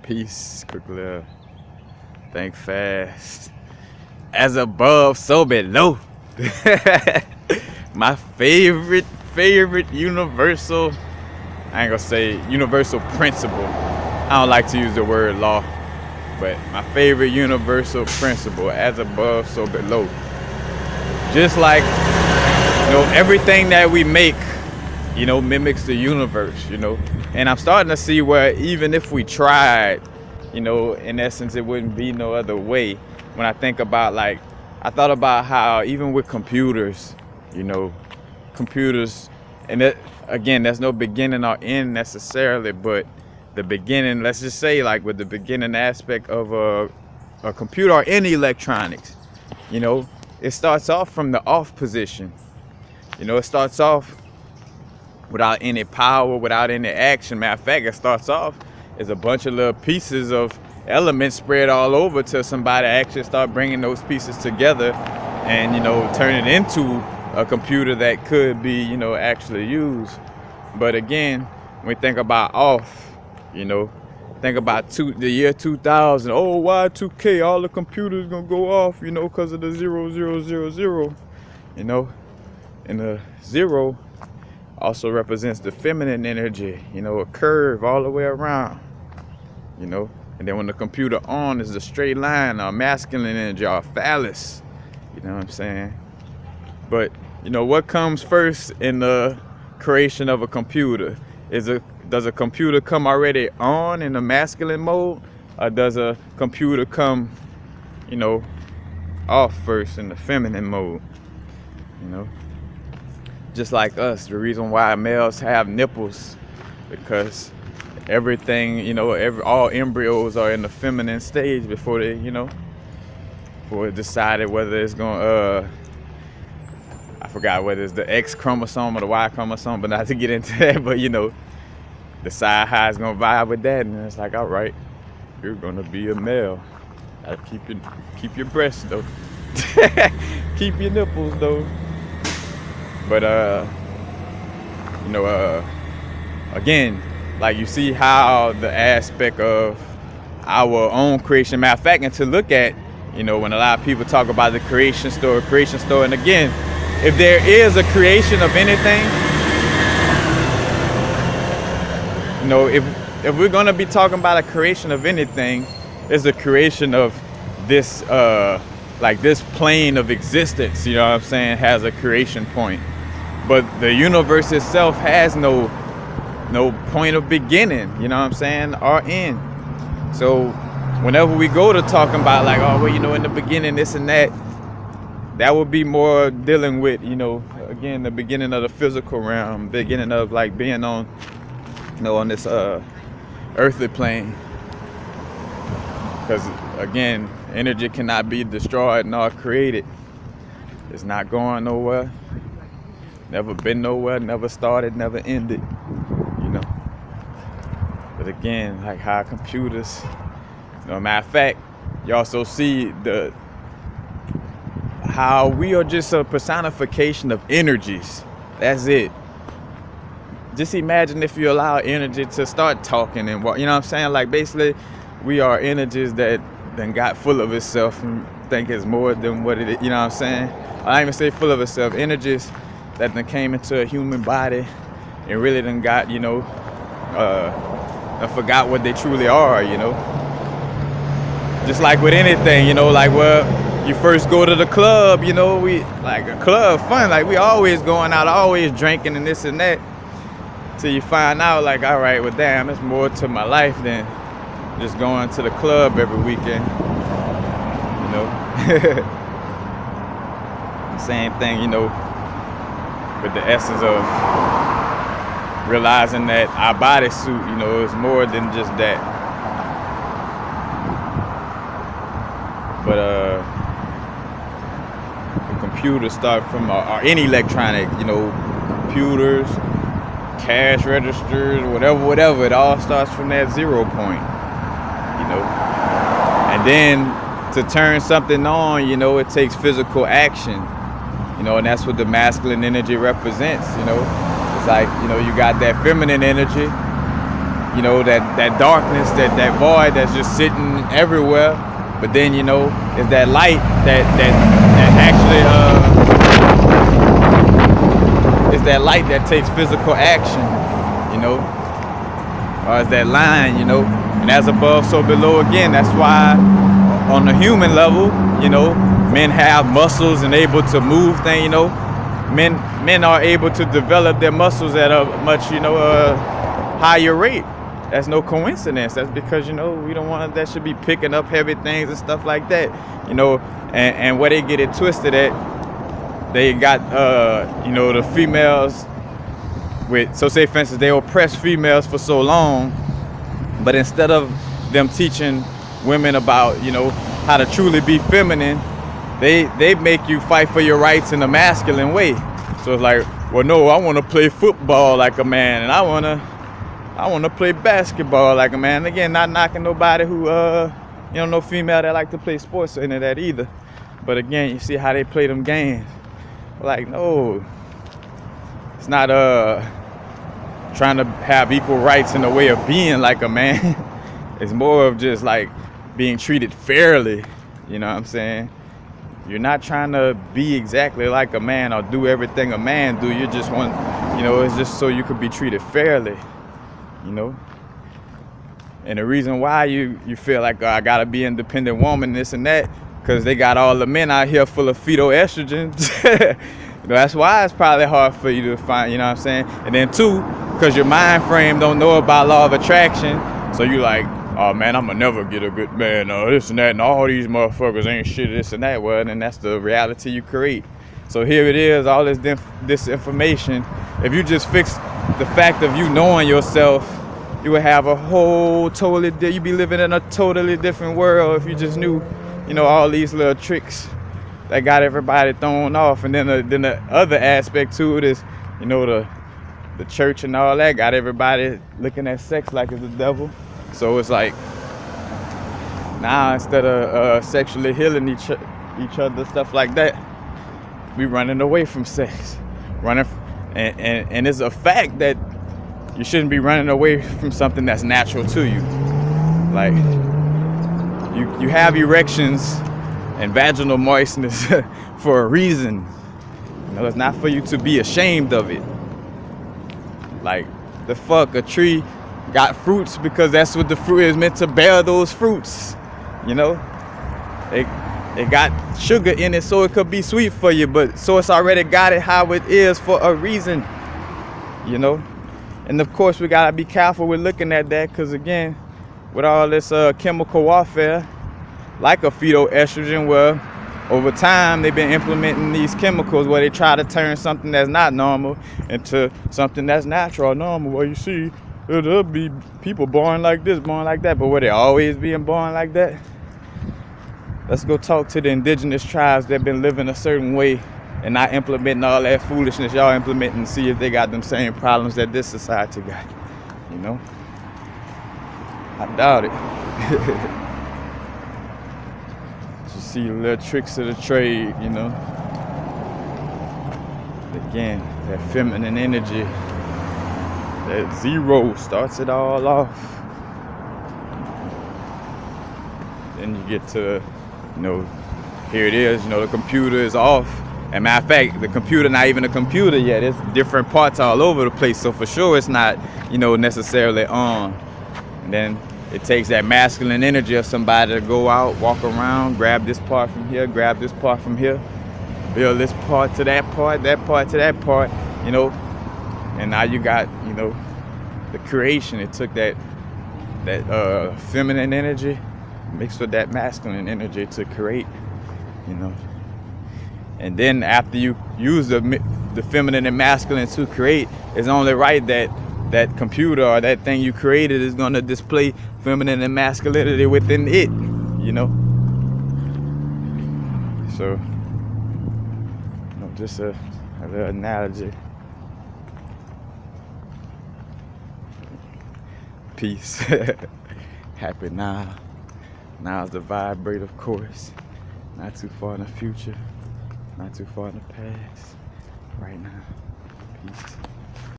Peace, quickly. Think fast. As above, so below. My favorite universal, I ain't gonna say universal principle. I don't like to use the word law, but my favorite universal principle, as above, so below. Just like, everything that we make, mimics the universe, And I'm starting to see where even if we tried, in essence, it wouldn't be no other way. When I think about, I thought about how even with computers, computers, and that, again, there's no beginning or end necessarily, but the beginning, let's just say, with the beginning aspect of a computer or any electronics, it starts off from the off position. It starts off without any power, without any action. Matter of fact, it starts off as a bunch of little pieces of elements spread all over till somebody actually start bringing those pieces together and, turn it into a computer that could be, actually used. But again, when we think about off, think about the year 2000. Oh, Y2K, all the computers gonna go off, because of the 0000, and the 0 also represents the feminine energy, a curve all the way around, and then when the computer on is the straight line, or masculine energy, or phallus, you know what I'm saying? But, what comes first in the creation of a computer? Does a computer come already on in the masculine mode, or does a computer come, off first in the feminine mode? Just like us, the reason why males have nipples, because everything, all embryos are in the feminine stage before they, before it decided whether it's going I forgot whether it's the X chromosome or the Y chromosome, but not to get into that, but decide how it's gonna vibe with that, and it's like, all right, you're gonna be a male. Gotta keep your breasts though, keep your nipples though. But again, you see how the aspect of our own creation. Matter of fact, and to look at, when a lot of people talk about the creation story, and again, if there is a creation of anything, if we're gonna be talking about a creation of anything, it's the creation of this this plane of existence, what I'm saying, has a creation point. But the universe itself has no point of beginning, what I'm saying, or end. So whenever we go to talking about in the beginning, this and that would be more dealing with, again, the beginning of the physical realm, beginning of being on, on this earthly plane. Because again, energy cannot be destroyed nor created. It's not going nowhere. Never been nowhere, never started, never ended, But again, how computers, matter of fact, you also see how we are just a personification of energies. That's it. Just imagine if you allow energy to start talking and what, what I'm saying? Basically, we are energies that then got full of itself and think it's more than what it is, what I'm saying? I don't even say full of itself, energies that then came into a human body and really then got, I forgot what they truly are, Just like with anything, you first go to the club, we a club fun, we always going out, always drinking and this and that, till you find out all right, well damn, it's more to my life than just going to the club every weekend, Same thing, with the essence of realizing that our bodysuit, is more than just that. But the computers start from, or any electronic, computers, cash registers, whatever, it all starts from that 0 point, And then to turn something on, it takes physical action. And that's what the masculine energy represents, It's you got that feminine energy, you know, that darkness, that void that's just sitting everywhere. But then, you know, it's that light that actually it's that light that takes physical action, you know, or it's that line, you know, and as above, so below again. That's why on the human level, you know, men have muscles and able to move things, you know. Men are able to develop their muscles at a much, you know, higher rate. That's no coincidence. That's because, you know, we don't want that should be picking up heavy things and stuff like that, you know. And where they get it twisted at, they got, you know, the females with, so say for instance, they oppress females for so long, but instead of them teaching women about, you know, how to truly be feminine, they make you fight for your rights in a masculine way. So it's like, well, no, I want to play football like a man, and I want to play basketball like a man. Again, not knocking nobody who, you know, no female that like to play sports or any of that either. But again, you see how they play them games. Like, no, it's not trying to have equal rights in the way of being like a man. It's more of just like being treated fairly. You know what I'm saying? You're not trying to be exactly like a man or do everything a man do. You just want, you know, it's just so you could be treated fairly, you know. And the reason why you feel like, oh, I gotta be an independent woman, this and that, because they got all the men out here full of fetal estrogens. You know, that's why it's probably hard for you to find, you know what I'm saying? And then two, because your mind frame don't know about law of attraction, so you like, oh man, I'ma never get a good man, this and that, and all these motherfuckers ain't shit, this and that. Well, and that's the reality you create. So here it is, all this information. If you just fix the fact of you knowing yourself, you would have a whole you'd be living in a totally different world if you just knew, you know, all these little tricks that got everybody thrown off. And then the other aspect to it is, you know, the church and all that got everybody looking at sex like it's the devil. So it's like, now instead of sexually healing each other, stuff like that, we running away from sex, and it's a fact that you shouldn't be running away from something that's natural to you. Like, you have erections and vaginal moistness for a reason. You know, it's not for you to be ashamed of it. Like, the fuck, a tree got fruits because that's what the fruit is meant to bear, those fruits. You know, it got sugar in it so it could be sweet for you, but so it's already got it how it is for a reason, you know. And of course we gotta be careful with looking at that, because again, with all this chemical warfare, like a fetal estrogen, where over time they've been implementing these chemicals where they try to turn something that's not normal into something that's natural or normal. Well, you see, there'll be people born like this, born like that, but were they always being born like that? Let's go talk to the indigenous tribes that been living a certain way and not implementing all that foolishness y'all implementing, and see if they got them same problems that this society got, you know? I doubt it. You see little tricks of the trade, you know? Again, that feminine energy, that zero starts it all off. Then you get to, you know, here it is, you know, the computer is off. And matter of fact, the computer not even a computer yet. It's different parts all over the place. So for sure it's not, you know, necessarily on. And then it takes that masculine energy of somebody to go out, walk around, grab this part from here, grab this part from here, build this part to that part to that part, you know. And now you got, you know, the creation. It took that feminine energy mixed with that masculine energy to create, you know. And then after you use the feminine and masculine to create, it's only right that that computer or that thing you created is going to display feminine and masculinity within it, you know. So, you know, just a little analogy. Peace. Happy now. Now's the vibrate, of course. Not too far in the future. Not too far in the past. Right now. Peace.